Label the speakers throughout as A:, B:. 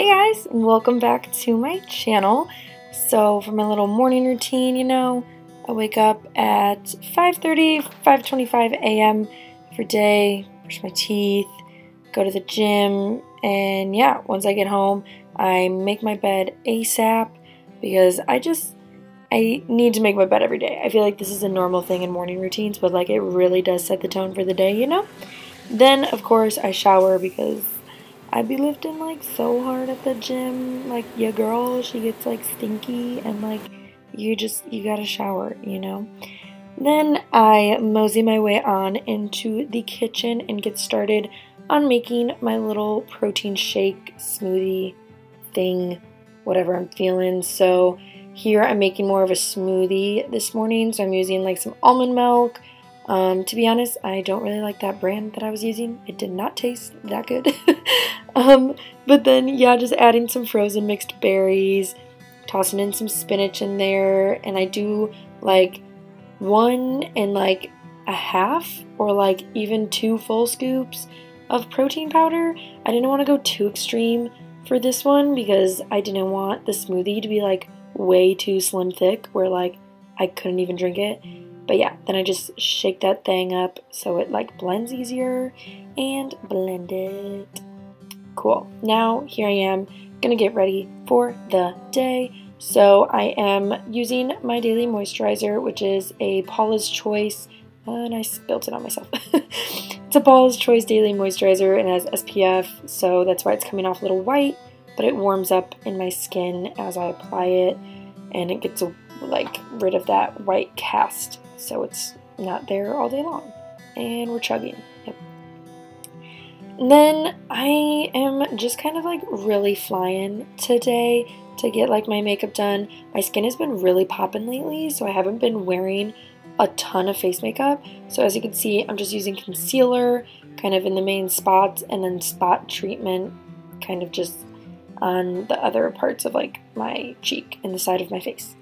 A: Hey guys, and welcome back to my channel. So for my little morning routine, I wake up at 5:30, 5:25 a.m. every day, brush my teeth, go to the gym, and yeah, once I get home, I make my bed ASAP because I need to make my bed every day. I feel like this is a normal thing in morning routines, but like it really does set the tone for the day, Then, of course, I shower because I be lifting like so hard at the gym. Like your girl, she gets like stinky and like you gotta shower, Then I mosey my way on into the kitchen and get started on making my little protein shake smoothie thing, whatever I'm feeling. So here I'm making more of a smoothie this morning. So I'm using like some almond milk. To be honest, I don't really like that brand that I was using. It did not taste that good. But then, yeah, just adding some frozen mixed berries, tossing in some spinach in there, and I do like 1.5 or like even 2 full scoops of protein powder. I didn't want to go too extreme for this one because I didn't want the smoothie to be like way too slim thick where like I couldn't even drink it. But yeah, then I just shake that thing up so it like blends easier and blend it. Cool. Now here I am gonna get ready for the day. So I am using my daily moisturizer, which is a Paula's Choice, and I spilled it on myself. It's a Paula's Choice daily moisturizer and has SPF, so that's why it's coming off a little white, but it warms up in my skin as I apply it, and it gets like rid of that white cast, so it's not there all day long. And we're chugging. Yep. And then I am just kind of like really flying today to get like my makeup done. My skin has been really popping lately, so I haven't been wearing a ton of face makeup. So as you can see, I'm just using concealer kind of in the main spots and then spot treatment kind of just on the other parts of like my cheek and the side of my face.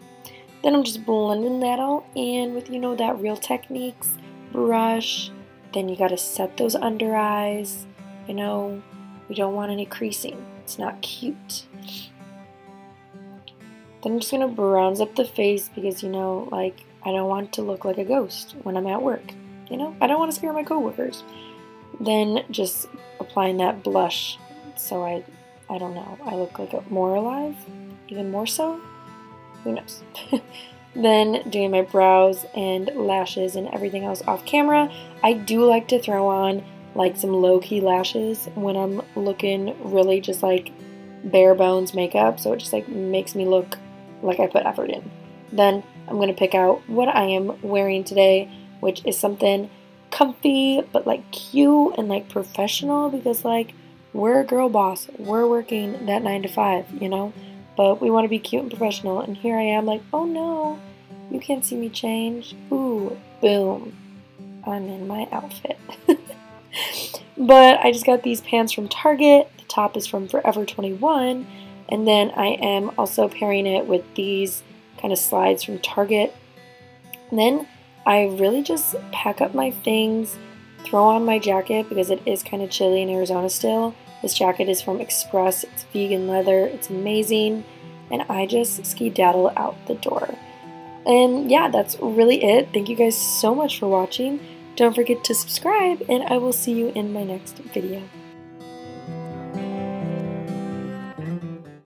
A: Then I'm just blending that all in with, that Real Techniques brush. Then you gotta set those under eyes. We don't want any creasing. It's not cute. Then I'm just gonna bronze up the face because, like, I don't want to look like a ghost when I'm at work. I don't want to scare my coworkers. Then just applying that blush so I don't know, I look like more alive, even more so. Who knows? Then doing my brows and lashes and everything else off camera. I do like to throw on like some low-key lashes when I'm looking really just like bare bones makeup, so it just like makes me look like I put effort in. Then I'm going to pick out what I am wearing today, which is something comfy but like cute and like professional because like we're a girl boss. We're working that 9 to 5, But we want to be cute and professional, and here I am like, oh no, you can't see me change. Ooh, boom, I'm in my outfit. But I just got these pants from Target. The top is from Forever 21, and then I am also pairing it with these kind of slides from Target. And then I really just pack up my things, throw on my jacket because it is kind of chilly in Arizona still. This jacket is from Express. It's vegan leather. It's amazing. And I just skedaddle out the door. And yeah, that's really it. Thank you guys so much for watching. Don't forget to subscribe, and I will see you in my next video.